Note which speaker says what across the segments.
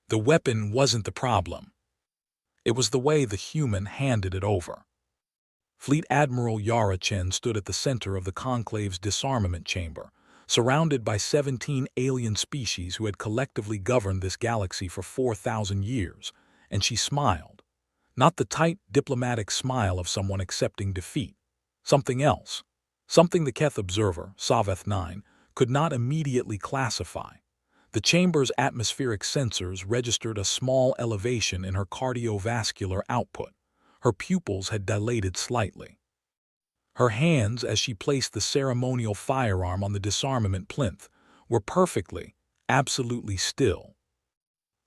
Speaker 1: The weapon wasn't the problem. It was the way the human handed it over. Fleet Admiral Yara Chen stood at the center of the Conclave's disarmament chamber, surrounded by 17 alien species who had collectively governed this galaxy for 4,000 years, and she smiled. Not the tight, diplomatic smile of someone accepting defeat. Something else. Something the Keth observer, Saveth 9, could not immediately classify. The chamber's atmospheric sensors registered a small elevation in her cardiovascular output. Her pupils had dilated slightly. Her hands, as she placed the ceremonial firearm on the disarmament plinth, were perfectly, absolutely still.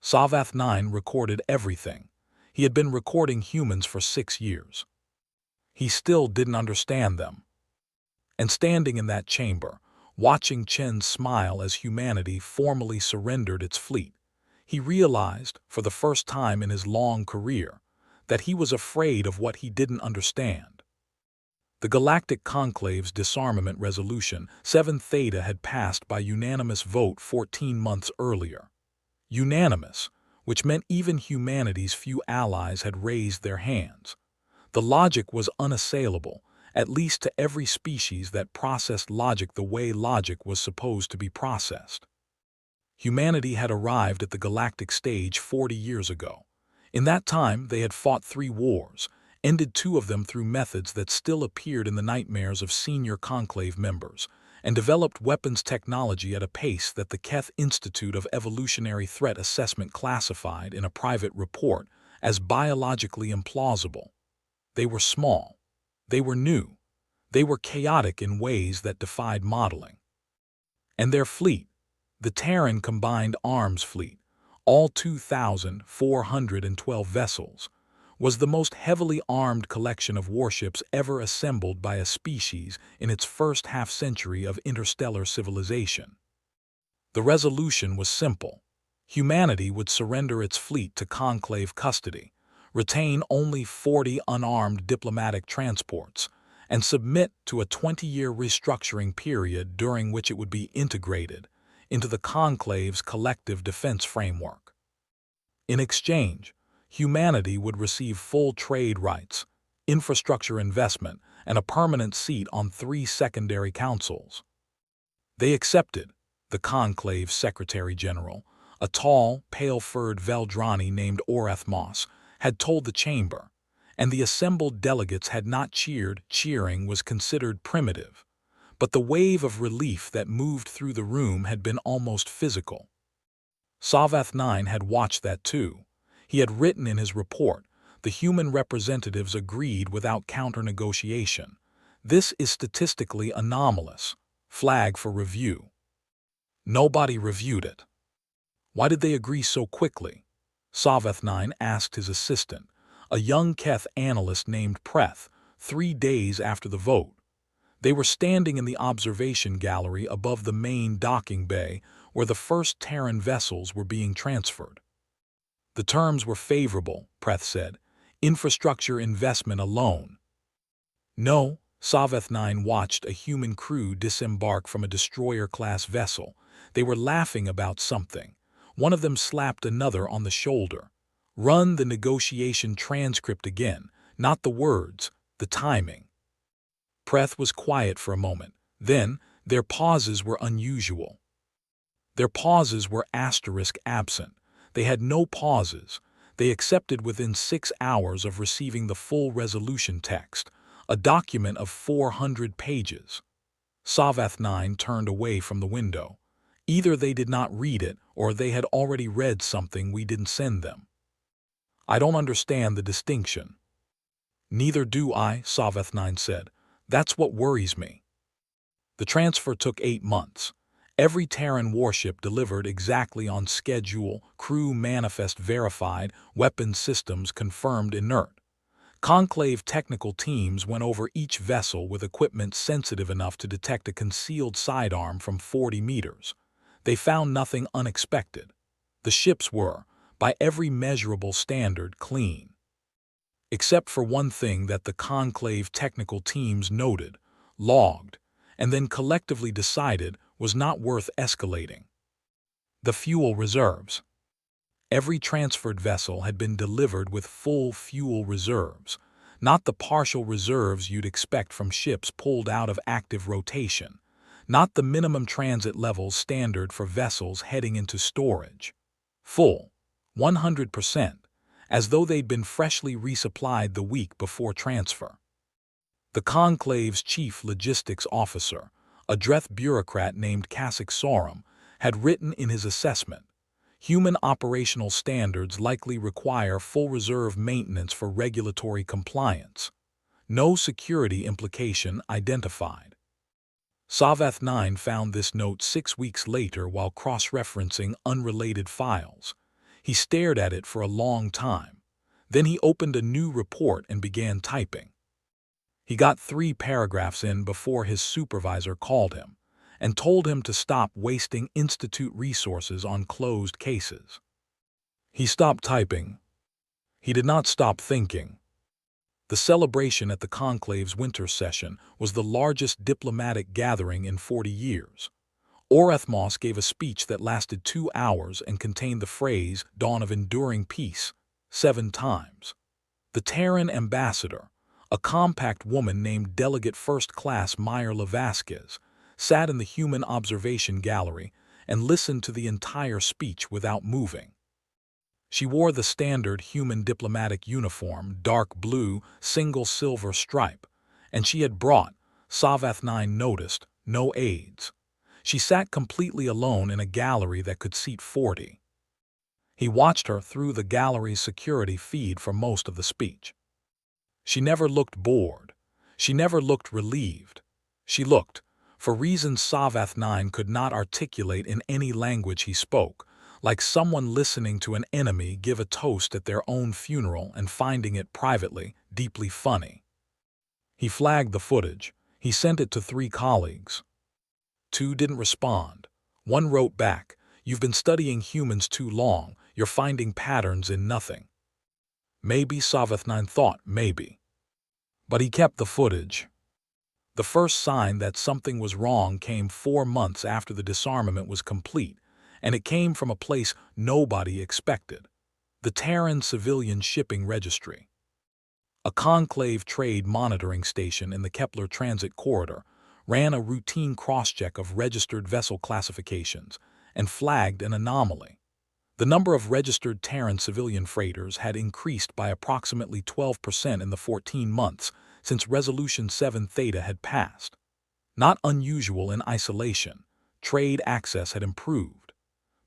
Speaker 1: Savath 9 recorded everything. He had been recording humans for 6 years. He still didn't understand them. And standing in that chamber, watching Chen smile as humanity formally surrendered its fleet, he realized, for the first time in his long career, that he was afraid of what he didn't understand. The Galactic Conclave's disarmament resolution 7 Theta had passed by unanimous vote 14 months earlier. Unanimous, which meant even humanity's few allies had raised their hands. The logic was unassailable, at least to every species that processed logic the way logic was supposed to be processed. Humanity had arrived at the galactic stage 40 years ago. In that time, they had fought 3 wars, ended 2 of them through methods that still appeared in the nightmares of senior conclave members, and developed weapons technology at a pace that the Keth Institute of Evolutionary Threat Assessment classified in a private report as biologically implausible. They were small. They were new. They were chaotic in ways that defied modeling. And their fleet, the Terran Combined Arms Fleet, all 2,412 vessels, was the most heavily armed collection of warships ever assembled by a species in its first half-century of interstellar civilization. The resolution was simple. Humanity would surrender its fleet to conclave custody, retain only 40 unarmed diplomatic transports, and submit to a 20-year restructuring period during which it would be integrated into the conclave's collective defense framework. In exchange, humanity would receive full trade rights, infrastructure investment, and a permanent seat on 3 secondary councils. They accepted. The conclave's Secretary-General, a tall, pale-furred Veldrani named Orathmos, had told the chamber, and the assembled delegates had not cheered. Cheering was considered primitive, but the wave of relief that moved through the room had been almost physical. Savath 9 had watched that too. He had written in his report, the human representatives agreed without counter-negotiation. This is statistically anomalous. Flag for review. Nobody reviewed it. Why did they agree so quickly? Savath 9 asked his assistant, a young Keth analyst named Preth, 3 days after the vote. They were standing in the observation gallery above the main docking bay where the first Terran vessels were being transferred. The terms were favorable, Preth said. Infrastructure investment alone. No, Savath 9 watched a human crew disembark from a destroyer-class vessel. They were laughing about something. One of them slapped another on the shoulder. Run the negotiation transcript again, not the words, the timing. Preth was quiet for a moment. Then, their pauses were unusual. Their pauses were *absent. They had no pauses. They accepted within 6 hours of receiving the full resolution text, a document of 400 pages. Savath 9 turned away from the window. Either they did not read it, or they had already read something we didn't send them. I don't understand the distinction. Neither do I, Savath 9 said. That's what worries me. The transfer took 8 months. Every Terran warship delivered exactly on schedule, crew manifest verified, weapon systems confirmed inert. Conclave technical teams went over each vessel with equipment sensitive enough to detect a concealed sidearm from 40 meters. They found nothing unexpected. The ships were, by every measurable standard, clean. Except for one thing that the Conclave technical teams noted, logged, and then collectively decided was not worth escalating. The fuel reserves. Every transferred vessel had been delivered with full fuel reserves, not the partial reserves you'd expect from ships pulled out of active rotation, not the minimum transit levels standard for vessels heading into storage. Full, 100%, as though they'd been freshly resupplied the week before transfer. The Conclave's chief logistics officer, a Dreth bureaucrat named Casix, had written in his assessment, "Human operational standards likely require full reserve maintenance for regulatory compliance. No security implication identified." Savath 9 found this note 6 weeks later while cross-referencing unrelated files. He stared at it for a long time. Then he opened a new report and began typing. He got 3 paragraphs in before his supervisor called him and told him to stop wasting Institute resources on closed cases. He stopped typing. He did not stop thinking. The celebration at the Conclave's winter session was the largest diplomatic gathering in 40 years. Orethmos gave a speech that lasted 2 hours and contained the phrase, "Dawn of Enduring Peace," 7 times. The Terran ambassador, a compact woman named Delegate First Class Myrla Vasquez, sat in the human observation gallery and listened to the entire speech without moving. She wore the standard human diplomatic uniform, dark blue, single silver stripe, and she had brought, Savath 9 noticed, no aides. She sat completely alone in a gallery that could seat 40. He watched her through the gallery's security feed for most of the speech. She never looked bored. She never looked relieved. She looked, for reasons Savath 9 could not articulate in any language he spoke, like someone listening to an enemy give a toast at their own funeral and finding it privately deeply funny. He flagged the footage. He sent it to 3 colleagues. 2 didn't respond. 1 wrote back, "You've been studying humans too long. You're finding patterns in nothing." Maybe, Savath 9 thought, maybe. But he kept the footage. The first sign that something was wrong came 4 months after the disarmament was complete, and it came from a place nobody expected: the Terran Civilian Shipping Registry. A Conclave trade monitoring station in the Kepler Transit Corridor ran a routine cross-check of registered vessel classifications and flagged an anomaly. The number of registered Terran civilian freighters had increased by approximately 12% in the 14 months since Resolution 7 Theta had passed. Not unusual in isolation, trade access had improved.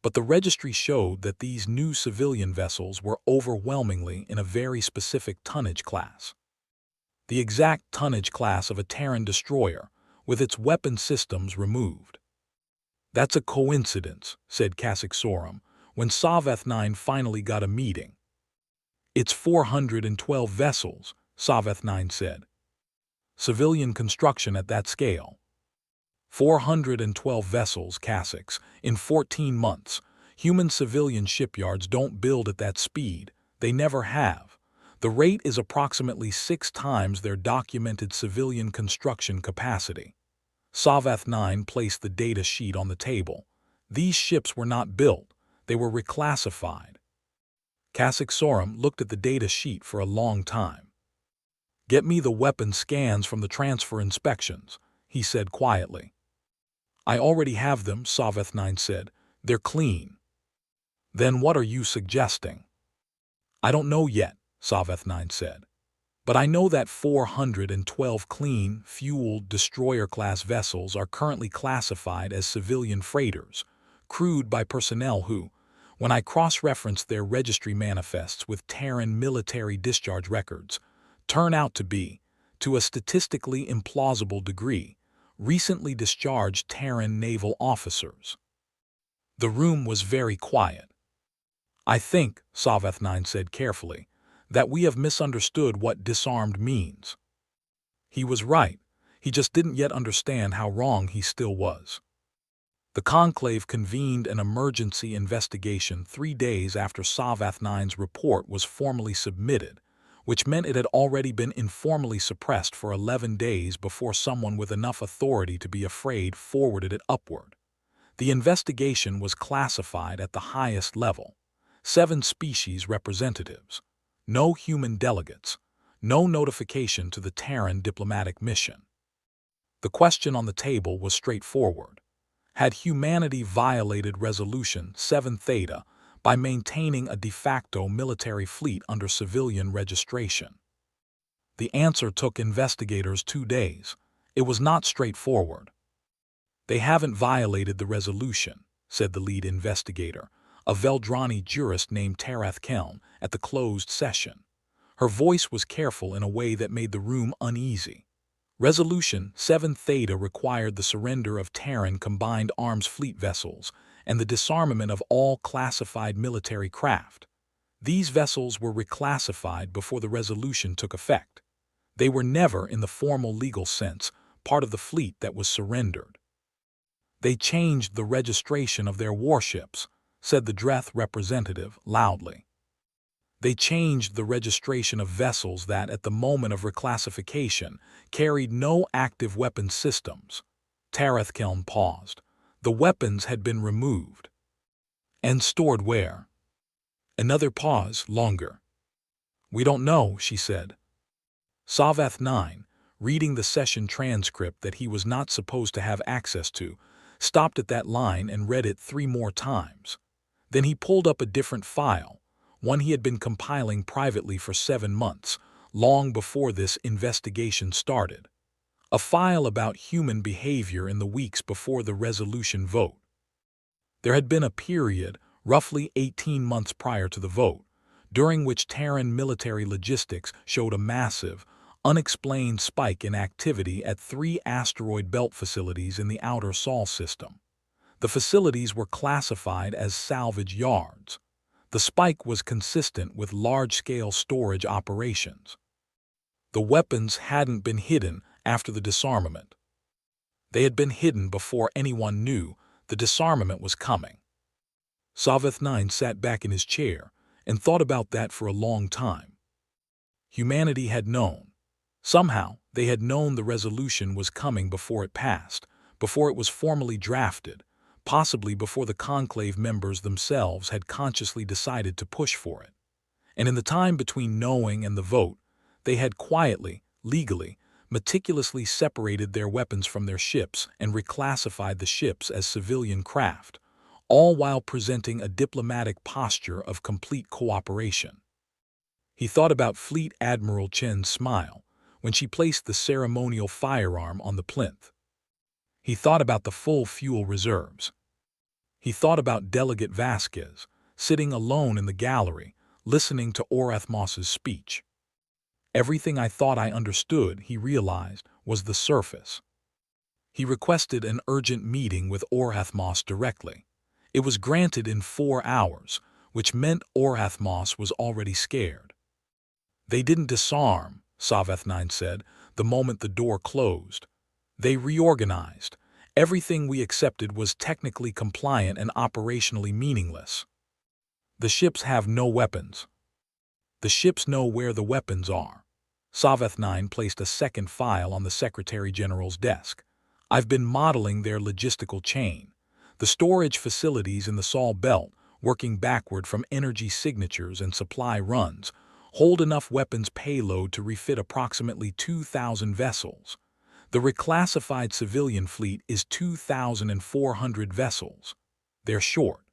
Speaker 1: But the registry showed that these new civilian vessels were overwhelmingly in a very specific tonnage class. The exact tonnage class of a Terran destroyer, with its weapon systems removed. "That's a coincidence," said Casix, when Savath 9 finally got a meeting. "It's 412 vessels," Savath 9 said. "Civilian construction at that scale. 412 vessels, Casix, in 14 months. Human civilian shipyards don't build at that speed. They never have. The rate is approximately 6 times their documented civilian construction capacity." Savath 9 placed the data sheet on the table. These ships were not built. They were reclassified. Casix looked at the data sheet for a long time. "Get me the weapon scans from the transfer inspections," he said quietly. "I already have them," Savath 9 said. "They're clean." "Then what are you suggesting?" "I don't know yet," Savath 9 said. "But I know that 412 clean, fueled destroyer-class vessels are currently classified as civilian freighters, crewed by personnel who, when I cross-referenced their registry manifests with Terran military discharge records, turn out to be, to a statistically implausible degree, recently discharged Terran naval officers." The room was very quiet. "I think," Savath 9 said carefully, "that we have misunderstood what disarmed means." He was right. He just didn't yet understand how wrong he still was. The Conclave convened an emergency investigation 3 days after Savath 9's report was formally submitted, which meant it had already been informally suppressed for 11 days before someone with enough authority to be afraid forwarded it upward. The investigation was classified at the highest level. 7 species representatives, no human delegates, no notification to the Terran diplomatic mission. The question on the table was straightforward. Had humanity violated Resolution 7 Theta by maintaining a de facto military fleet under civilian registration? The answer took investigators 2 days. It was not straightforward. "They haven't violated the resolution," said the lead investigator, a Veldrani jurist named Tarath Kelm, at the closed session. Her voice was careful in a way that made the room uneasy. Resolution 7 Theta required the surrender of Terran combined arms fleet vessels and the disarmament of all classified military craft. These vessels were reclassified before the resolution took effect. They were never, in the formal legal sense, part of the fleet that was surrendered. "They changed the registration of their warships," said the Dreth representative loudly. "They changed the registration of vessels that, at the moment of reclassification, carried no active weapons systems." Tarath Kelm paused. "The weapons had been removed." "And stored where?" Another pause, longer. "We don't know," she said. Savath 9, reading the session transcript that he was not supposed to have access to, stopped at that line and read it 3 more times. Then he pulled up a different file, one he had been compiling privately for 7 months, long before this investigation started. A file about human behavior in the weeks before the resolution vote. There had been a period, roughly 18 months prior to the vote, during which Terran military logistics showed a massive, unexplained spike in activity at 3 asteroid belt facilities in the outer Sol system. The facilities were classified as salvage yards. The spike was consistent with large-scale storage operations. The weapons hadn't been hidden after the disarmament. They had been hidden before anyone knew the disarmament was coming. Savath 9 sat back in his chair and thought about that for a long time. Humanity had known. Somehow, they had known the resolution was coming before it passed, before it was formally drafted, possibly before the conclave members themselves had consciously decided to push for it. And in the time between knowing and the vote, they had quietly, legally, meticulously separated their weapons from their ships and reclassified the ships as civilian craft, all while presenting a diplomatic posture of complete cooperation. He thought about Fleet Admiral Chen's smile when she placed the ceremonial firearm on the plinth. He thought about the full fuel reserves. He thought about Delegate Vasquez, sitting alone in the gallery, listening to Orathmos's speech. Everything I thought I understood, he realized, was the surface. He requested an urgent meeting with Orathmos directly. It was granted in 4 hours, which meant Orathmos was already scared. "They didn't disarm," Savath 9 said, the moment the door closed. "They reorganized. Everything we accepted was technically compliant and operationally meaningless. The ships have no weapons. The ships know where the weapons are." Savath 9 placed a second file on the Secretary General's desk. "I've been modeling their logistical chain. The storage facilities in the Sol Belt, working backward from energy signatures and supply runs, hold enough weapons payload to refit approximately 2,000 vessels. The reclassified civilian fleet is 2,400 vessels. They're short."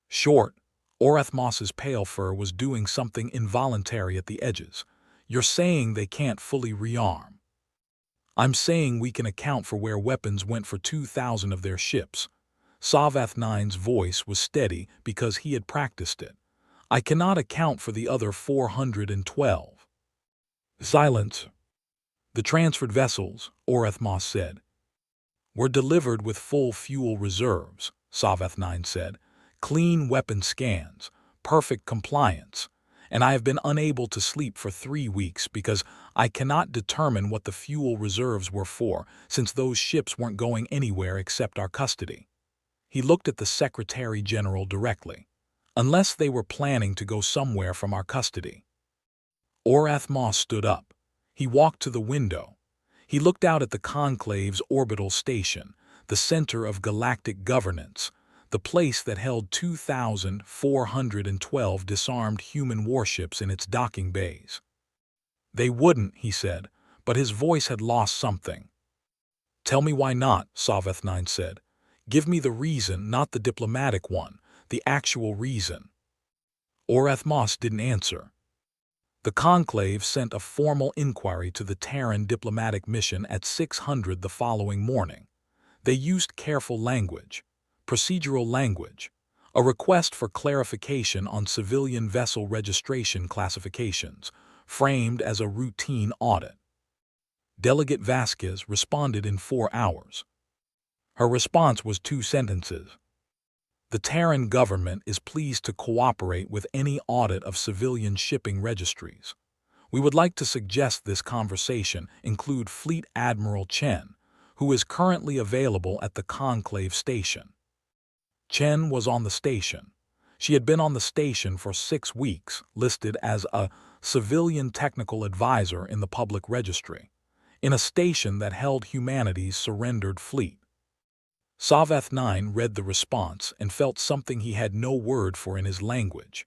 Speaker 1: Short. Orathmos's pale fur was doing something involuntary at the edges. "You're saying they can't fully rearm." "I'm saying we can account for where weapons went for 2,000 of their ships." Savath 9's voice was steady because he had practiced it. "I cannot account for the other 412. Silence. "The transferred vessels," Orathmos said, "were delivered with full fuel reserves," Savath 9 said. "Clean weapon scans, perfect compliance, and I have been unable to sleep for 3 weeks because I cannot determine what the fuel reserves were for, since those ships weren't going anywhere except our custody." He looked at the Secretary General directly. "Unless they were planning to go somewhere from our custody." Orathmos stood up. He walked to the window. He looked out at the Conclave's orbital station, the center of galactic governance, the place that held 2,412 disarmed human warships in its docking bays. They wouldn't, he said, but his voice had lost something. Tell me why not, Soveth9 said. Give me the reason, not the diplomatic one, the actual reason. Orathmos didn't answer. The Conclave sent a formal inquiry to the Terran diplomatic mission at 600 the following morning. They used careful language, procedural language, a request for clarification on civilian vessel registration classifications, framed as a routine audit. Delegate Vasquez responded in 4 hours. Her response was 2 sentences. The Terran government is pleased to cooperate with any audit of civilian shipping registries. We would like to suggest this conversation include Fleet Admiral Chen, who is currently available at the Conclave station. Chen was on the station. She had been on the station for 6 weeks, listed as a civilian technical advisor in the public registry, in a station that held humanity's surrendered fleet. Soveth9 read the response and felt something he had no word for in his language.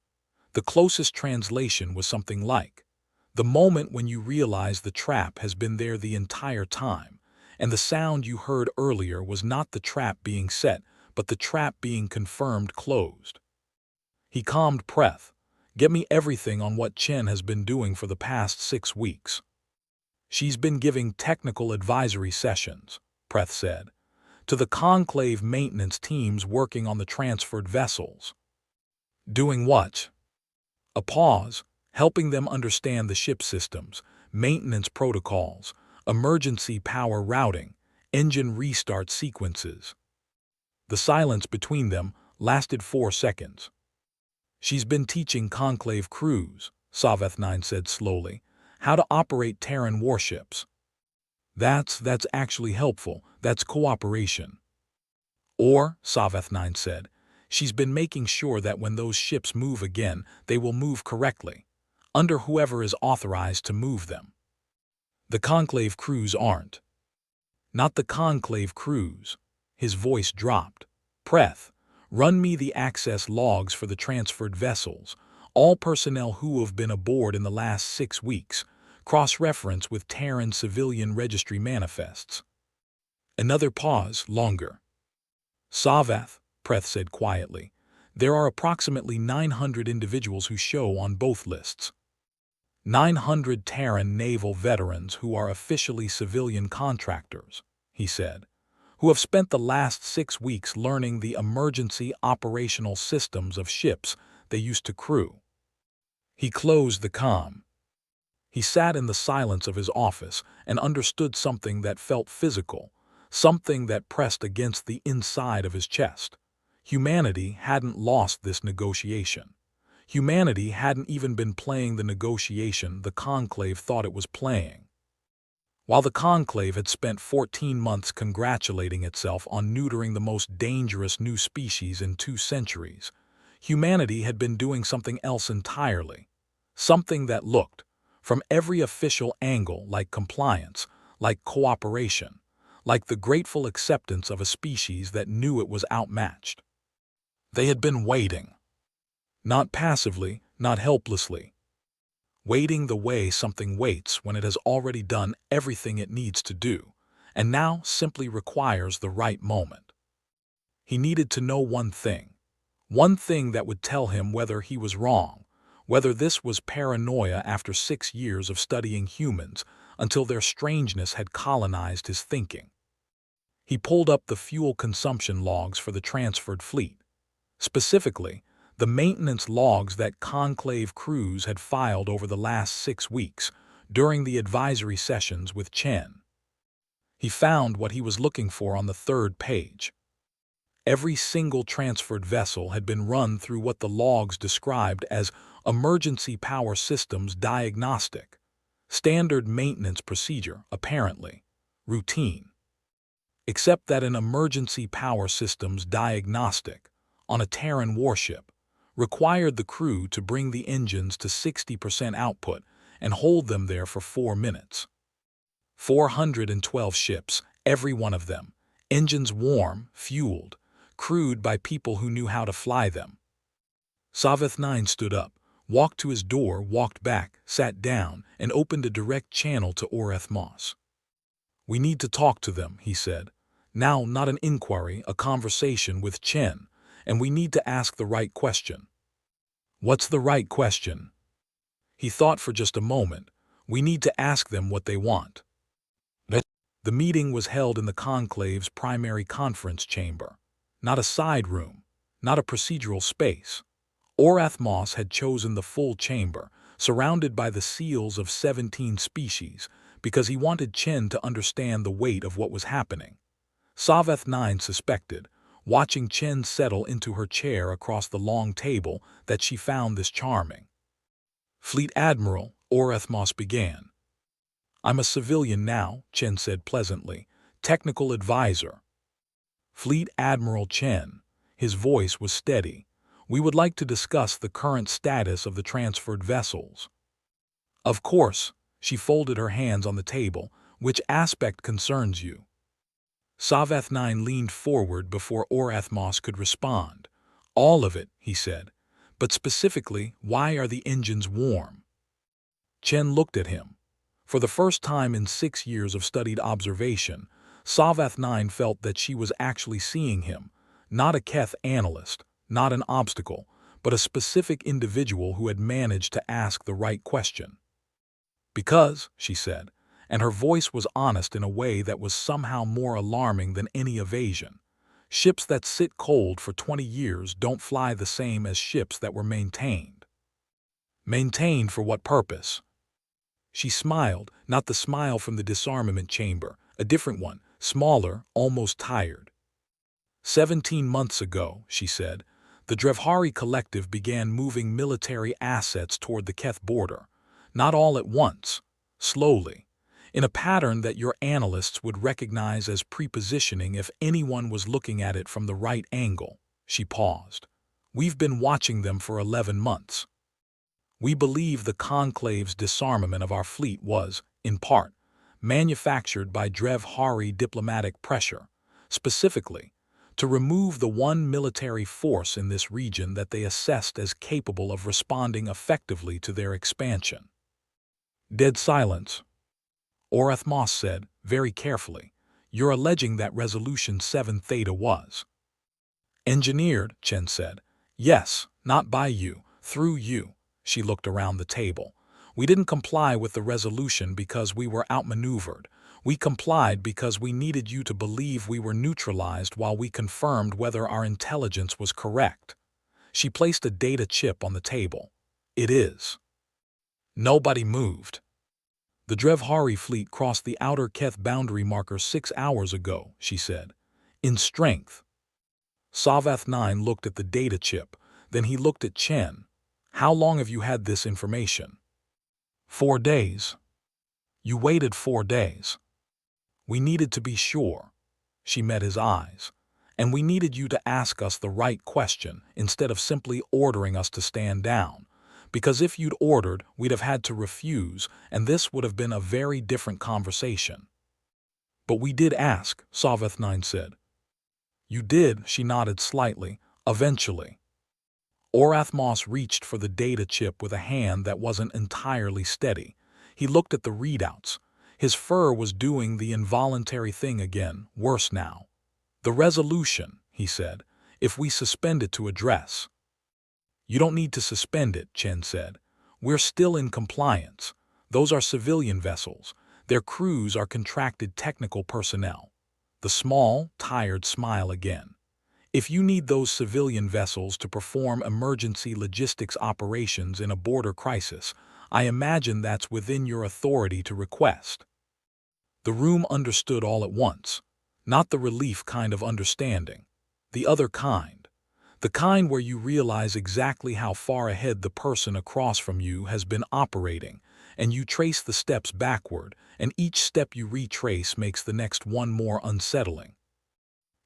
Speaker 1: The closest translation was something like, "The moment when you realize the trap has been there the entire time, and the sound you heard earlier was not the trap being set, but the trap being confirmed closed." He calmed Preth. "Get me everything on what Chen has been doing for the past 6 weeks." "She's been giving technical advisory sessions," Preth said, "to the Conclave maintenance teams working on the transferred vessels." "Doing what?" A pause, helping them understand the ship systems, maintenance protocols, emergency power routing, engine restart sequences. The silence between them lasted 4 seconds. "She's been teaching Conclave crews," Soveth9 said slowly, "how to operate Terran warships." That's actually helpful. That's cooperation." "Or," Soveth9 said, "she's been making sure that when those ships move again, they will move correctly, under whoever is authorized to move them." "The Conclave crews aren't." "Not the Conclave crews." His voice dropped. "Preth, run me the access logs for the transferred vessels, all personnel who have been aboard in the last 6 weeks, cross-reference with Terran civilian registry manifests." Another pause, longer. "Savath," Preth said quietly, "there are approximately 900 individuals who show on both lists. 900 Terran naval veterans who are officially civilian contractors," he said, "who have spent the last 6 weeks learning the emergency operational systems of ships they used to crew." He closed the comm. He sat in the silence of his office and understood something that felt physical, something that pressed against the inside of his chest. Humanity hadn't lost this negotiation. Humanity hadn't even been playing the negotiation the Conclave thought it was playing. While the Conclave had spent 14 months congratulating itself on neutering the most dangerous new species in 2 centuries, humanity had been doing something else entirely, something that looked, from every official angle, like compliance, like cooperation, like the grateful acceptance of a species that knew it was outmatched. They had been waiting. Not passively, not helplessly. Waiting the way something waits when it has already done everything it needs to do, and now simply requires the right moment. He needed to know one thing that would tell him whether he was wrong, whether this was paranoia after 6 years of studying humans until their strangeness had colonized his thinking. He pulled up the fuel consumption logs for the transferred fleet. Specifically, the maintenance logs that Conclave crews had filed over the last 6 weeks during the advisory sessions with Chen. He found what he was looking for on the 3rd page. Every single transferred vessel had been run through what the logs described as emergency power systems diagnostic. Standard maintenance procedure, apparently. Routine. Except that an emergency power systems diagnostic, on a Terran warship, required the crew to bring the engines to 60% output and hold them there for 4 minutes. 412 ships, every one of them, engines warm, fueled, crewed by people who knew how to fly them. Saveth 9 stood up, walked to his door, walked back, sat down, and opened a direct channel to Orethmos. "We need to talk to them," he said. "Now, not an inquiry, a conversation with Chen, and we need to ask the right question." "What's the right question?" He thought for just a moment. "We need to ask them what they want." The meeting was held in the conclave's primary conference chamber. Not a side room, not a procedural space. Orethmos had chosen the full chamber, surrounded by the seals of 17 species, because he wanted Chen to understand the weight of what was happening. Saveth 9 suspected, watching Chen settle into her chair across the long table, that she found this charming. "Fleet Admiral," Orethmos began. "I'm a civilian now," Chen said pleasantly. "Technical advisor." "Fleet Admiral Chen." His voice was steady. "We would like to discuss the current status of the transferred vessels." "Of course." She folded her hands on the table. "Which aspect concerns you?" Saveth 9 leaned forward before Orethmos could respond. "All of it," he said. "But specifically, why are the engines warm?" Chen looked at him. For the first time in 6 years of studied observation, Saveth 9 felt that she was actually seeing him, not a Keth analyst, not an obstacle, but a specific individual who had managed to ask the right question. "Because," she said, and her voice was honest in a way that was somehow more alarming than any evasion, "ships that sit cold for 20 years don't fly the same as ships that were maintained." "Maintained for what purpose?" She smiled, not the smile from the disarmament chamber, a different one, smaller, almost tired. 17 months ago," she said, "the Drevhari Collective began moving military assets toward the Keth border, not all at once, slowly, in a pattern that your analysts would recognize as prepositioning if anyone was looking at it from the right angle." She paused. "We've been watching them for 11 months. We believe the conclave's disarmament of our fleet was, in part, manufactured by Drevhari diplomatic pressure, specifically, to remove the one military force in this region that they assessed as capable of responding effectively to their expansion." Dead silence. Orethmos said, very carefully, "You're alleging that Resolution 7 Theta was engineered," Chen said. "Yes, not by you, through you." She looked around the table. "We didn't comply with the resolution because we were outmaneuvered. We complied because we needed you to believe we were neutralized while we confirmed whether our intelligence was correct." She placed a data chip on the table. "It is." Nobody moved. "The Drevhari fleet crossed the outer Keth boundary marker 6 hours ago," she said. "In strength." Saveth 9 looked at the data chip, then he looked at Chen. "How long have you had this information?" 4 days. "You waited 4 days." "We needed to be sure." She met his eyes. "And we needed you to ask us the right question instead of simply ordering us to stand down. Because if you'd ordered, we'd have had to refuse, and this would have been a very different conversation." "But we did ask," Saveth 9 said. "You did," she nodded slightly, "eventually." Orethmos reached for the data chip with a hand that wasn't entirely steady. He looked at the readouts. His fur was doing the involuntary thing again, worse now. "The resolution," he said, "if we suspend it to address." "You don't need to suspend it," Chen said. "We're still in compliance. Those are civilian vessels. Their crews are contracted technical personnel." The small, tired smile again. "If you need those civilian vessels to perform emergency logistics operations in a border crisis, I imagine that's within your authority to request." The room understood all at once. Not the relief kind of understanding. The other kind. The kind where you realize exactly how far ahead the person across from you has been operating, and you trace the steps backward, and each step you retrace makes the next one more unsettling.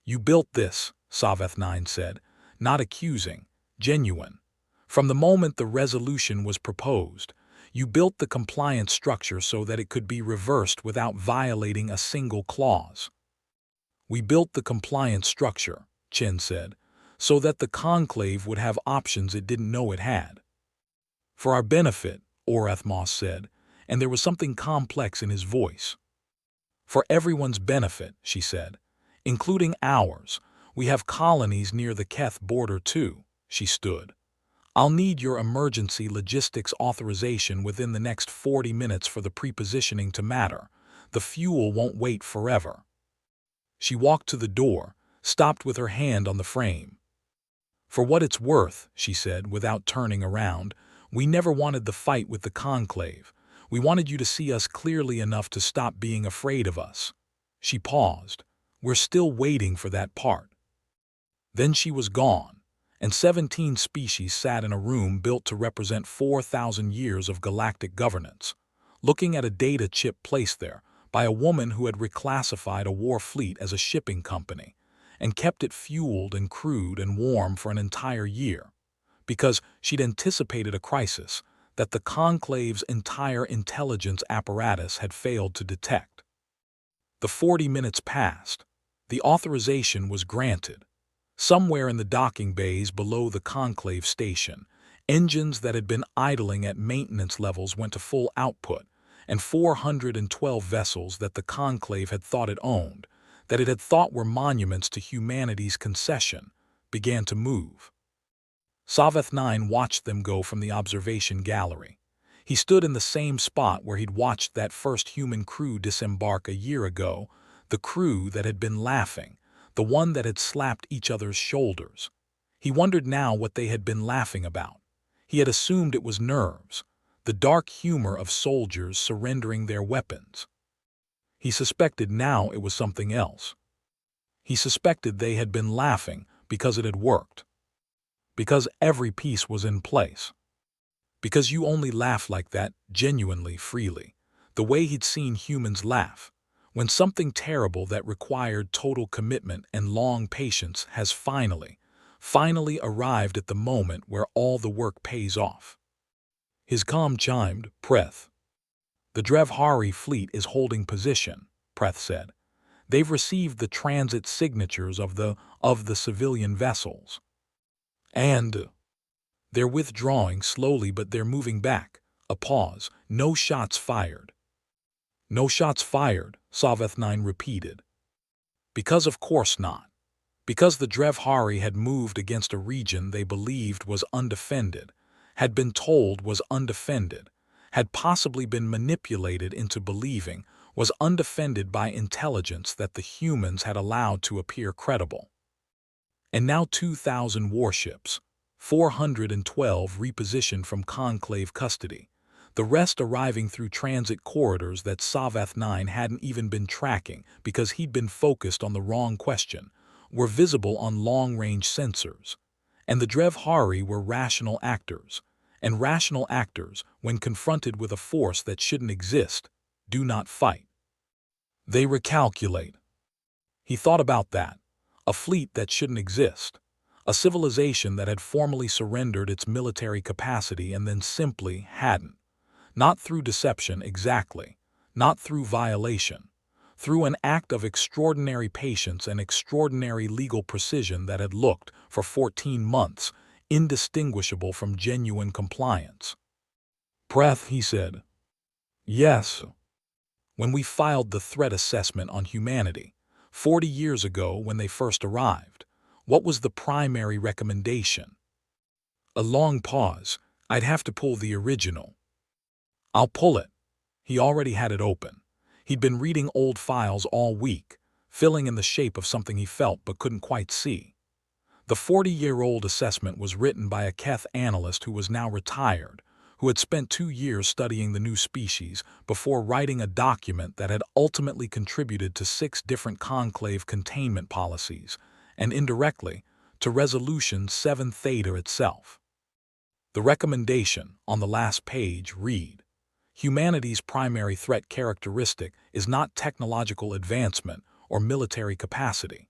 Speaker 1: "You built this," Saveth 9 said, not accusing, genuine. "From the moment the resolution was proposed, you built the compliance structure so that it could be reversed without violating a single clause." "We built the compliance structure," Chen said, so that the conclave would have options it didn't know it had. For our benefit, Orathmos said, and there was something complex in his voice. For everyone's benefit, she said, including ours, we have colonies near the Keth border too, she stood. I'll need your emergency logistics authorization within the next 40 minutes for the prepositioning to matter. The fuel won't wait forever. She walked to the door, stopped with her hand on the frame. For what it's worth, she said without turning around, we never wanted the fight with the conclave. We wanted you to see us clearly enough to stop being afraid of us. She paused. We're still waiting for that part. Then she was gone, and 17 species sat in a room built to represent 4,000 years of galactic governance, looking at a data chip placed there by a woman who had reclassified a war fleet as a shipping company and kept it fueled and crewed and warm for an entire year, because she'd anticipated a crisis that the conclave's entire intelligence apparatus had failed to detect. The 40 minutes passed. The authorization was granted. Somewhere in the docking bays below the conclave station, engines that had been idling at maintenance levels went to full output, and 412 vessels that the conclave had thought it owned, that it had thought were monuments to humanity's concession, began to move. Saveth 9 watched them go from the observation gallery. He stood in the same spot where he'd watched that first human crew disembark a year ago, the crew that had been laughing, the one that had slapped each other's shoulders. He wondered now what they had been laughing about. He had assumed it was nerves, the dark humor of soldiers surrendering their weapons. He suspected now it was something else. He suspected they had been laughing because it had worked. Because every piece was in place. Because you only laugh like that, genuinely, freely, the way he'd seen humans laugh, when something terrible that required total commitment and long patience has finally arrived at the moment where all the work pays off. His comm chimed, Preth. The Drevhari fleet is holding position, Preth said. They've received the transit signatures of the civilian vessels. And they're withdrawing slowly, but they're moving back. A pause. No shots fired. No shots fired, Saveth 9 repeated. Because of course not. Because the Drevhari had moved against a region they believed was undefended, had been told was undefended, had possibly been manipulated into believing was undefended by intelligence that the humans had allowed to appear credible. And now 2,000 warships, 412 repositioned from conclave custody, the rest arriving through transit corridors that Saveth 9 hadn't even been tracking because he'd been focused on the wrong question, were visible on long-range sensors. And the Drevhari were rational actors, and rational actors, when confronted with a force that shouldn't exist, do not fight. They recalculate. He thought about that. A fleet that shouldn't exist. A civilization that had formally surrendered its military capacity and then simply hadn't. Not through deception exactly, not through violation, through an act of extraordinary patience and extraordinary legal precision that had looked, for 14 months, indistinguishable from genuine compliance. Preth, he said. Yes. When we filed the threat assessment on humanity, 40 years ago when they first arrived, what was the primary recommendation? A long pause. I'd have to pull the original. I'll pull it. He already had it open. He'd been reading old files all week, filling in the shape of something he felt but couldn't quite see. The 40-year-old assessment was written by a Keth analyst who was now retired, who had spent 2 years studying the new species before writing a document that had ultimately contributed to 6 different conclave containment policies, and indirectly, to Resolution 7 Theta itself. The recommendation, on the last page, read, humanity's primary threat characteristic is not technological advancement or military capacity.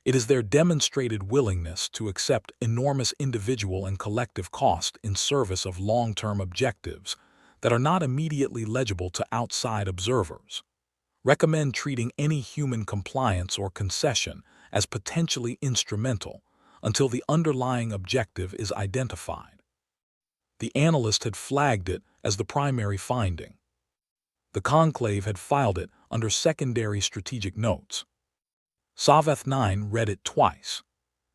Speaker 1: It is their demonstrated willingness to accept enormous individual and collective cost in service of long-term objectives that are not immediately legible to outside observers. Recommend treating any human compliance or concession as potentially instrumental until the underlying objective is identified. The analyst had flagged it as the primary finding. The conclave had filed it under secondary strategic notes. Saveth 9 read it twice.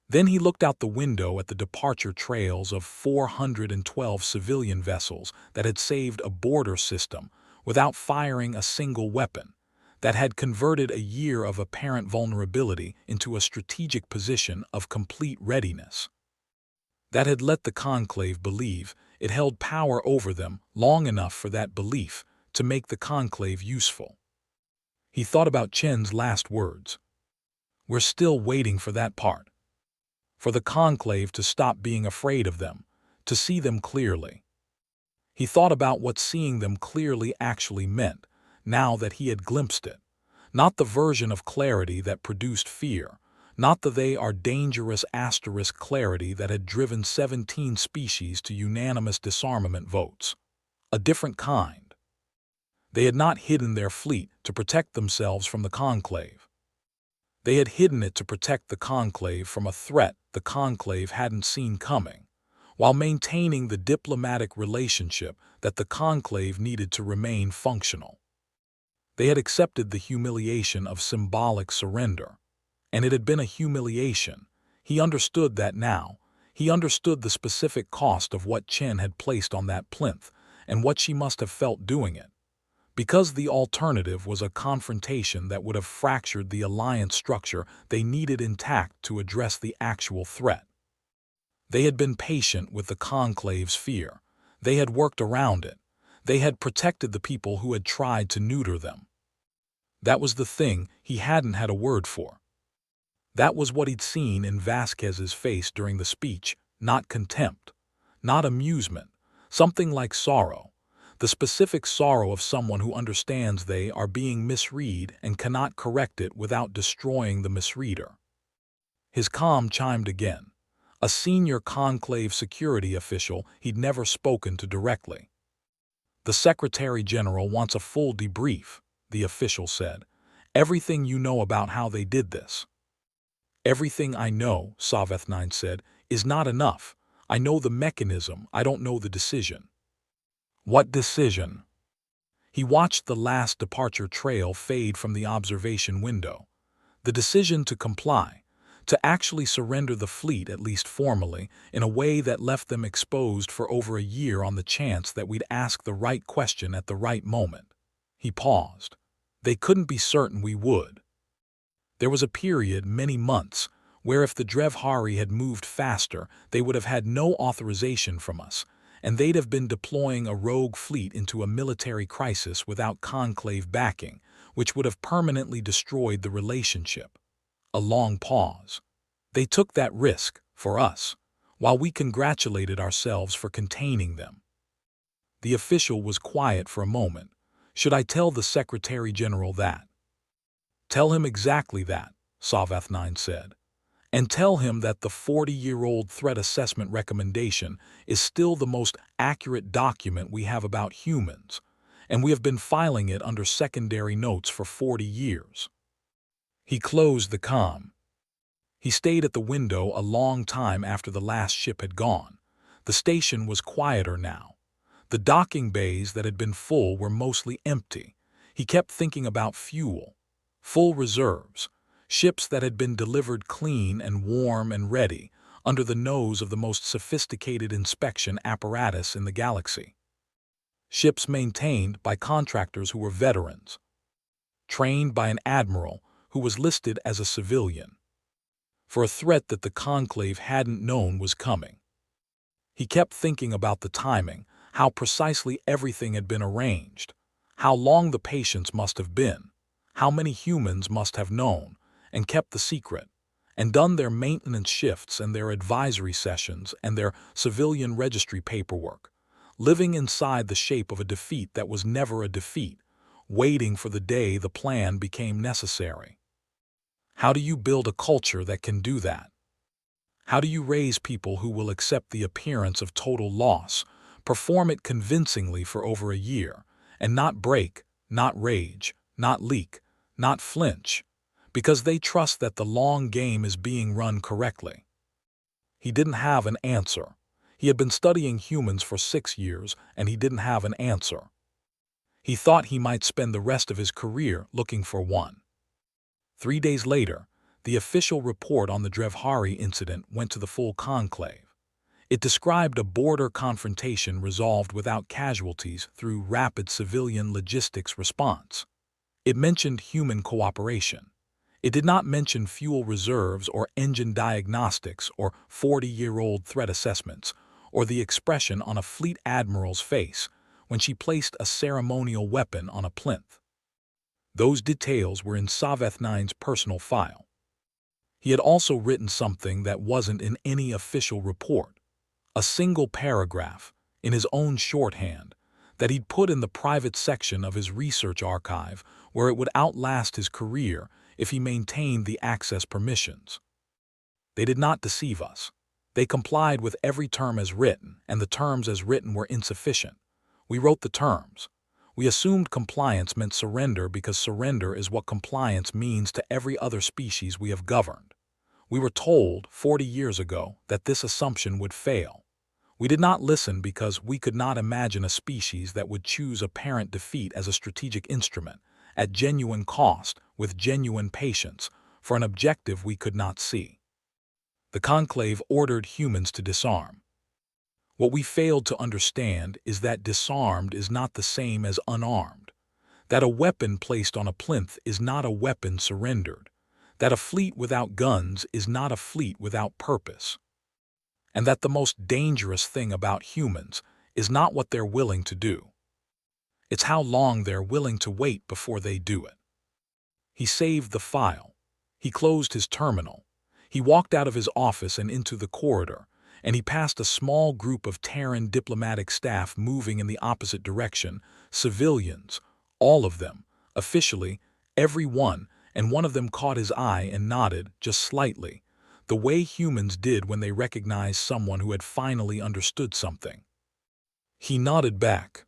Speaker 1: Then he looked out the window at the departure trails of 412 civilian vessels that had saved a border system without firing a single weapon, that had converted a year of apparent vulnerability into a strategic position of complete readiness, that had let the conclave believe it held power over them long enough for that belief to make the conclave useful. He thought about Chen's last words. We're still waiting for that part. For the conclave to stop being afraid of them, to see them clearly. He thought about what seeing them clearly actually meant, now that he had glimpsed it. Not the version of clarity that produced fear, not the they are dangerous asterisk clarity that had driven 17 species to unanimous disarmament votes. A different kind. They had not hidden their fleet to protect themselves from the conclave. They had hidden it to protect the conclave from a threat the conclave hadn't seen coming, while maintaining the diplomatic relationship that the conclave needed to remain functional. They had accepted the humiliation of symbolic surrender, and it had been a humiliation. He understood that now. He understood the specific cost of what Chen had placed on that plinth, and what she must have felt doing it. Because the alternative was a confrontation that would have fractured the alliance structure they needed intact to address the actual threat. They had been patient with the conclave's fear. They had worked around it. They had protected the people who had tried to neuter them. That was the thing he hadn't had a word for. That was what he'd seen in Vasquez's face during the speech, not contempt, not amusement, something like sorrow. The specific sorrow of someone who understands they are being misread and cannot correct it without destroying the misreader. His comm chimed again. A senior conclave security official he'd never spoken to directly. The Secretary General wants a full debrief, the official said. Everything you know about how they did this. Everything I know, Saveth 9 said, is not enough. I know the mechanism, I don't know the decision. What decision? He watched the last departure trail fade from the observation window. The decision to comply, to actually surrender the fleet at least formally, in a way that left them exposed for over a year on the chance that we'd ask the right question at the right moment. He paused. They couldn't be certain we would. There was a period, many months, where if the Drevhari had moved faster, they would have had no authorization from us, and they'd have been deploying a rogue fleet into a military crisis without conclave backing, which would have permanently destroyed the relationship. A long pause. They took that risk, for us, while we congratulated ourselves for containing them. The official was quiet for a moment. Should I tell the Secretary General that? Tell him exactly that, Saveth 9 said. And tell him that the 40-year-old threat assessment recommendation is still the most accurate document we have about humans, and we have been filing it under secondary notes for 40 years. He closed the comm. He stayed at the window a long time after the last ship had gone. The station was quieter now. The docking bays that had been full were mostly empty. He kept thinking about fuel, full reserves, ships that had been delivered clean and warm and ready under the nose of the most sophisticated inspection apparatus in the galaxy. Ships maintained by contractors who were veterans, trained by an admiral who was listed as a civilian, for a threat that the conclave hadn't known was coming. He kept thinking about the timing, how precisely everything had been arranged, how long the patience must have been, how many humans must have known and kept the secret, and done their maintenance shifts and their advisory sessions and their civilian registry paperwork, living inside the shape of a defeat that was never a defeat, waiting for the day the plan became necessary. How do you build a culture that can do that? How do you raise people who will accept the appearance of total loss, perform it convincingly for over a year, and not break, not rage, not leak, not flinch, because they trust that the long game is being run correctly. He didn't have an answer. He had been studying humans for 6 years, and he didn't have an answer. He thought he might spend the rest of his career looking for one. 3 days later, the official report on the Drevhari incident went to the full conclave. It described a border confrontation resolved without casualties through rapid civilian logistics response. It mentioned human cooperation. It did not mention fuel reserves or engine diagnostics or 40-year-old threat assessments, or the expression on a fleet admiral's face when she placed a ceremonial weapon on a plinth. Those details were in Saveth-9's personal file. He had also written something that wasn't in any official report, a single paragraph, in his own shorthand, that he'd put in the private section of his research archive where it would outlast his career if he maintained the access permissions. They did not deceive us. They complied with every term as written, and the terms as written were insufficient. We wrote the terms. We assumed compliance meant surrender because surrender is what compliance means to every other species we have governed. We were told 40 years ago that this assumption would fail. We did not listen because we could not imagine a species that would choose apparent defeat as a strategic instrument, at genuine cost, with genuine patience, for an objective we could not see. The conclave ordered humans to disarm. What we failed to understand is that disarmed is not the same as unarmed, that a weapon placed on a plinth is not a weapon surrendered, that a fleet without guns is not a fleet without purpose, and that the most dangerous thing about humans is not what they're willing to do. It's how long they're willing to wait before they do it. He saved the file. He closed his terminal. He walked out of his office and into the corridor, and he passed a small group of Terran diplomatic staff moving in the opposite direction, civilians, all of them, officially, every one, and one of them caught his eye and nodded, just slightly, the way humans did when they recognized someone who had finally understood something. He nodded back.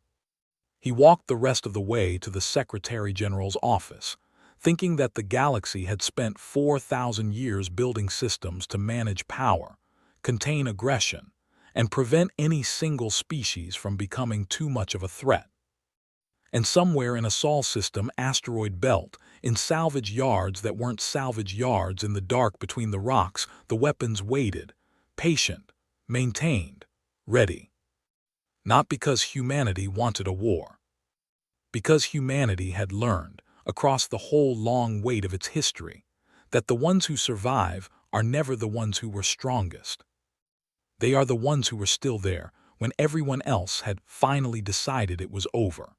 Speaker 1: He walked the rest of the way to the Secretary General's office, thinking that the galaxy had spent 4,000 years building systems to manage power, contain aggression, and prevent any single species from becoming too much of a threat. And somewhere in a Sol system asteroid belt, in salvage yards that weren't salvage yards in the dark between the rocks, the weapons waited, patient, maintained, ready. Not because humanity wanted a war. Because humanity had learned, across the whole long wait of its history, that the ones who survive are never the ones who were strongest. They are the ones who were still there when everyone else had finally decided it was over.